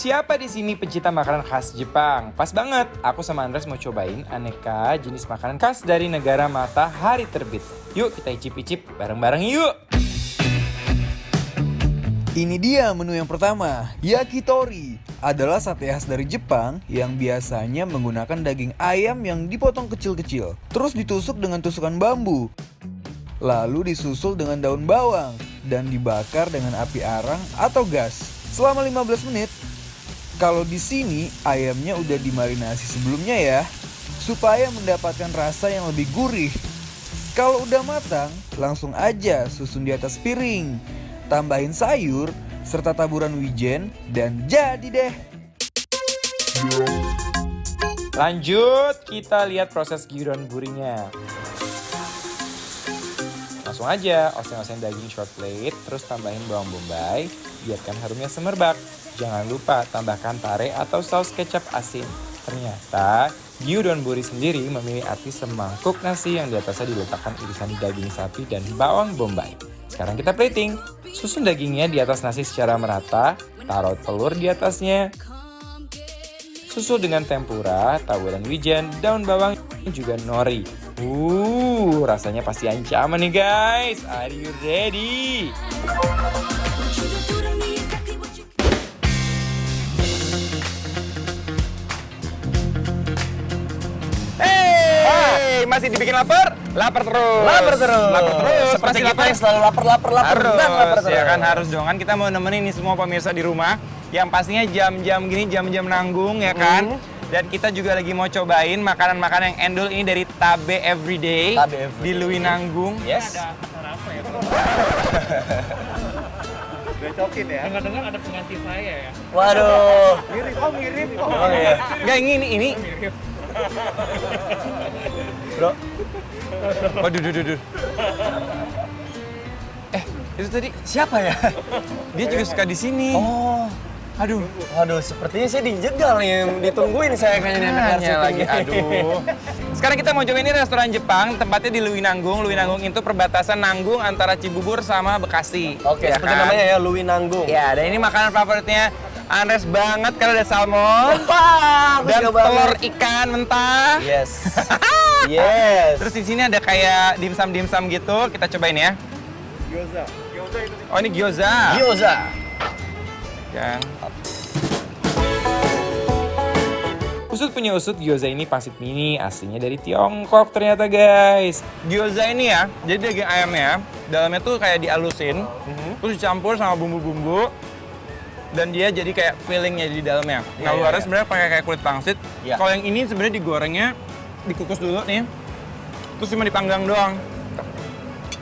Siapa di sini pecinta makanan khas Jepang? Pas banget, aku sama Andres mau cobain aneka jenis makanan khas dari negara matahari terbit. Yuk kita icip-icip bareng-bareng yuk! Ini dia menu yang pertama, yakitori. Adalah sate khas dari Jepang yang biasanya menggunakan daging ayam yang dipotong kecil-kecil. Terus ditusuk dengan tusukan bambu. Lalu disusul dengan daun bawang dan dibakar dengan api arang atau gas selama 15 menit. Kalau di sini ayamnya udah dimarinasi sebelumnya ya, supaya mendapatkan rasa yang lebih gurih. Kalau udah matang, langsung aja susun di atas piring. Tambahin sayur serta taburan wijen dan jadi deh. Lanjut, kita lihat proses gyudon burinya. Langsung aja oseng-oseng daging short plate, terus tambahin bawang bombay, biarkan harumnya semerbak. Jangan lupa tambahkan tare atau saus kecap asin. Ternyata gyudon buri sendiri memiliki arti semangkuk nasi yang di atasnya diletakkan irisan daging sapi dan bawang bombay. Sekarang kita plating. Susun dagingnya di atas nasi secara merata, taruh telur di atasnya. Susul dengan tempura, taburan wijen, daun bawang, dan juga nori. Rasanya pasti ancaman nih guys. Are you ready? Hey, masih dibikin lapar? Lapar terus. Lapar terus. Lapar terus. Seperti Pasti kita lapar. yang selalu lapar Harus, terus. ya kan harus dong kan kita mau nemenin nih semua pemirsa di rumah yang pastinya jam-jam gini jam-jam nanggung ya kan. Dan kita juga lagi mau cobain makanan-makanan yang endul ini dari Tabe Everyday, Tabe Everyday. di Lui Nanggung. Yes. Becokin ya. Dengar-dengar ada pengganti saya ya. Waduh. Mirip kok. Oh iya. Enggak ini. Bro. Waduh, duh. Itu tadi Siapa ya? dia juga suka di sini. Oh. Aduh. Waduh, sepertinya saya dijegal nih. Ditungguin saya kayaknya nih Makanya syuting lagi, ini. aduh. Sekarang kita mau coba ini restoran Jepang, tempatnya di Lui Nanggung. Lui Nanggung itu perbatasan Nanggung antara Cibubur sama Bekasi. Oke, ya seperti kan? namanya ya, Lui Nanggung. Ya, dan ini makanan favoritnya Andres banget karena ada salmon Wah, aku dan suka banget. telur ikan mentah. Yes. Yes. Terus di sini ada kayak dimsum gitu. Kita cobain ya. Gyoza itu. Oh, ini gyoza. Gyoza. Kan. Usut punya usut, gyoza ini pangsit mini, aslinya dari Tiongkok ternyata guys. Gyoza ini ya, jadi daging ayamnya, dalamnya tuh kayak dialusin, terus dicampur sama bumbu-bumbu, dan dia jadi kayak fillingnya di dalamnya. Nah, luarnya sebenarnya pakai kayak kulit pangsit. Iya. Kalau yang ini sebenarnya digorengnya, dikukus dulu nih, terus cuma dipanggang doang.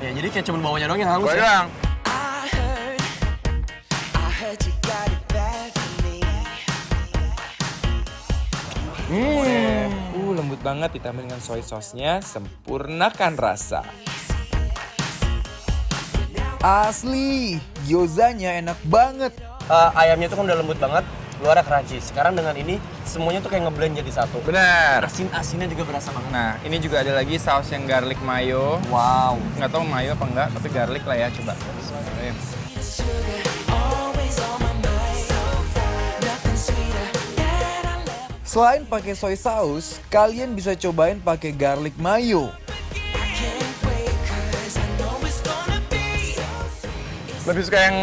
Ya, jadi kayak cuma bawahnya doang yang halus Boleh ya. doang. Lembut banget ditambah dengan soy sauce-nya, sempurnakan rasa. Asli, gyozanya enak banget. Ayamnya tuh kan udah lembut banget, luarnya crunchy. Sekarang dengan ini, semuanya tuh kayak ngeblend jadi satu. Benar. Asin-asinnya juga berasa banget. Nah, ini juga ada lagi saus yang garlic mayo. Wow. Nggak tahu mayo apa enggak, tapi garlic lah ya, coba. Selain pakai soy sauce, kalian bisa cobain pakai garlic mayo. Lebih suka yang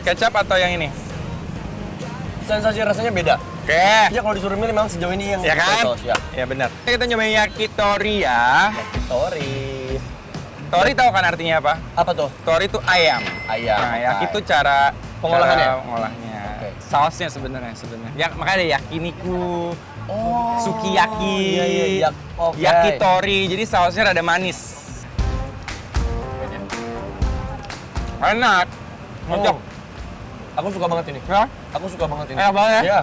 kecap atau yang ini? Sensasi rasanya beda. Oke. Ya kalau disuruh milih memang sejauh ini yang Ya kan? saus, ya. Ya benar. Kita nyobain yakitori ya. Tori. Tori tahu kan artinya apa? Apa tuh? Tori itu ayam. Ayam. Nah, yaki itu cara Pengolahannya? cara pengolahnya. Oke. Sausnya sebenarnya. Ya, makanya ada yakiniku, Oh. sukiyaki, Iya. Oke. yakitori. Jadi sausnya rada manis. Enak. Cocok. Aku suka banget ini. Ya? Aku suka banget ini. Enak banget ya? Iya.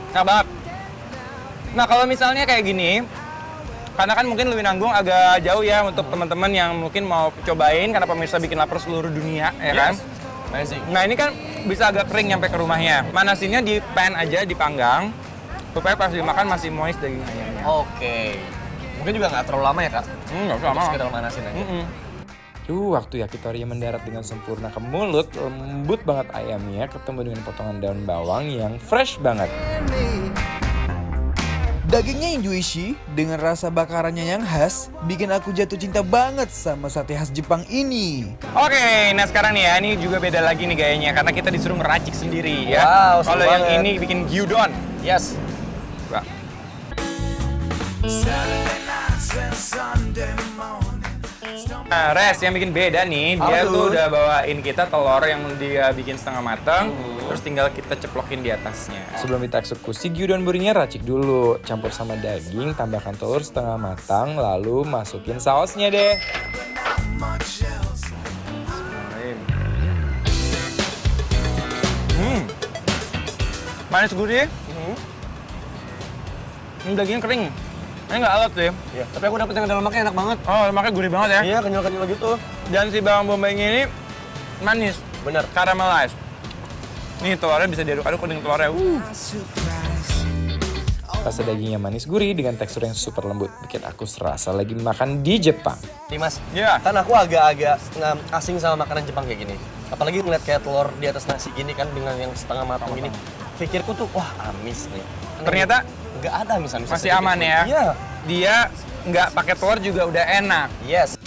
Enak banget. Nah, kalau misalnya kayak gini, karena kan mungkin Lui Nanggung agak jauh ya untuk teman-teman yang mungkin mau cobain karena pemirsa bikin lapar seluruh dunia, ya kan? Yes. Amazing. Nah, ini kan bisa agak kering nyampe ke rumahnya. Manasinnya di pan aja, dipanggang, supaya pas dimakan masih moist daging ayamnya. Oke. Mungkin juga nggak terlalu lama ya, Kak? Nggak usah Untuk lama. sekedar manasin aja. Waktu yakitori mendarat dengan sempurna ke mulut, lembut banget ayamnya ketemu dengan potongan daun bawang yang fresh banget. Dagingnya yang juicy dengan rasa bakarannya yang khas bikin aku jatuh cinta banget sama sate khas Jepang ini. Oke, nah sekarang nih ya, ini juga beda lagi nih gayanya karena kita disuruh ngeracik sendiri ya. Wow, seru kalau yang banget. ini bikin gyudon. Yes. Coba. Nah, Res yang bikin beda nih, dia Apa tuh tuh? udah bawain kita telur yang dia bikin setengah matang, terus tinggal kita ceplokin di atasnya. Sebelum kita eksekusi, gyudon burinya racik dulu, campur sama daging, tambahkan telur setengah matang, lalu masukin sausnya deh. Manis gurih. Ini dagingnya kering. Ini nggak alot sih. Iya. Tapi aku dapet yang ada lemaknya enak banget. Oh, lemaknya gurih banget ya. Iya, kenyal-kenyal gitu. Dan si bawang bombaynya ini manis, Bener. caramelized. Nih telurnya bisa diaduk-aduk dengan telurnya. Rasa dagingnya manis gurih dengan tekstur yang super lembut, bikin aku serasa lagi makan di Jepang. Dimas, Iya. kan aku agak-agak asing sama makanan Jepang kayak gini. Apalagi ngeliat kayak telur di atas nasi gini kan dengan yang setengah matang gini. Pikirku tuh, wah amis nih. Ternyata nggak ada amis-amis. masih aman ya. Iya. Dia nggak pakai telur juga udah enak. Yes.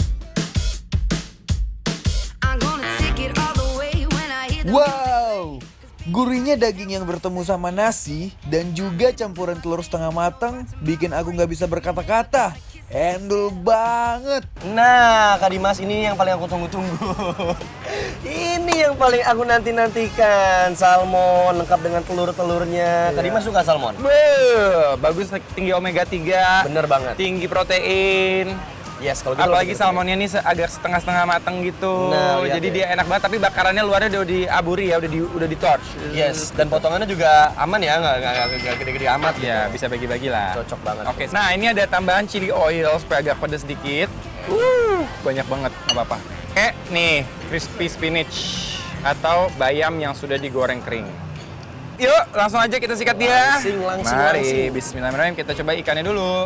I'm gonna take it all the way when I hit the Wow, gurihnya daging yang bertemu sama nasi dan juga campuran telur setengah matang bikin aku nggak bisa berkata-kata. Endul banget. Nah, Kak Dimas, ini yang paling aku tunggu-tunggu. Ini yang paling aku nanti-nantikan. Salmon lengkap dengan telur-telurnya. Kak Dimas suka salmon? Beuh, bagus tinggi omega 3. Bener banget. Tinggi protein. Yes, kalau gitu Apalagi lebih salmonnya ini agak setengah-setengah matang gitu. Nah, lihat jadi deh. dia enak banget tapi bakarannya luarnya udah diaburi ya, udah di torch. Yes, dan potongannya juga aman ya, nggak gede-gede amat. Ya, gitu. bisa bagi-bagi lah. Cocok banget. Oke, nah ini ada tambahan chili oil supaya agak pedas sedikit. Banyak banget, nggak apa-apa. Nih, crispy spinach atau bayam yang sudah digoreng kering. Yuk, langsung aja kita sikat dia. Langsing. Mari, bismillahirrahmanirrahim. Kita coba ikannya dulu.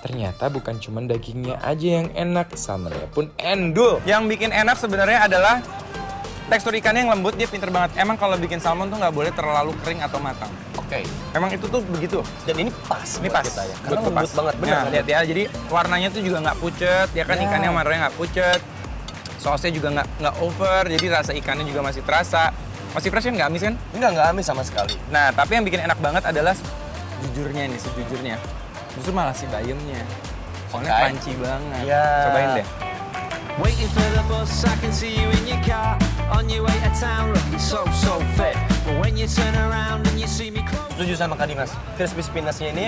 Ternyata bukan cuma dagingnya aja yang enak, salmonnya pun endul. Yang bikin enak sebenarnya adalah tekstur ikannya yang lembut, dia pinter banget. Emang kalau bikin salmon tuh nggak boleh terlalu kering atau matang. Oke. Emang itu tuh begitu. Dan ini pas. Ini buat pas. kita ya. Karena Buat lembut pas. banget. Bener. Nah, lihat ya. Jadi warnanya tuh juga nggak pucet. Ya kan Ya. ikannya warnanya nggak pucet. Sausnya juga nggak over. Jadi rasa ikannya juga masih terasa. Masih fresh kan, nggak amis kan? Nggak amis sama sekali. Nah, tapi yang bikin enak banget adalah sejujurnya. Justru malah si bayamnya. Soalnya Oke. crunchy banget. Iya. Cobain deh. Waiting for the bus, I can see you in your car on your way to town, looking so fit. But when you turn around and you see me close. Setuju sama Kak Dimas. Crispy spinachnya ini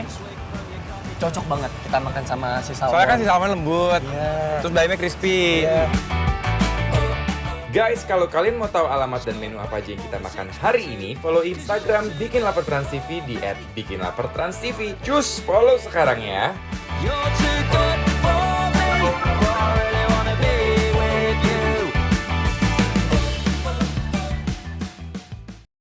cocok banget kita makan sama si salmon. Soalnya kan si salmon lembut. Iya. Terus bayamnya crispy. Iya. Guys, kalau kalian mau tahu alamat dan menu apa aja yang kita makan hari ini, follow Instagram Bikin Lapar Trans TV di @bikinlapartrans TV. Cus, follow sekarang ya. You're too good.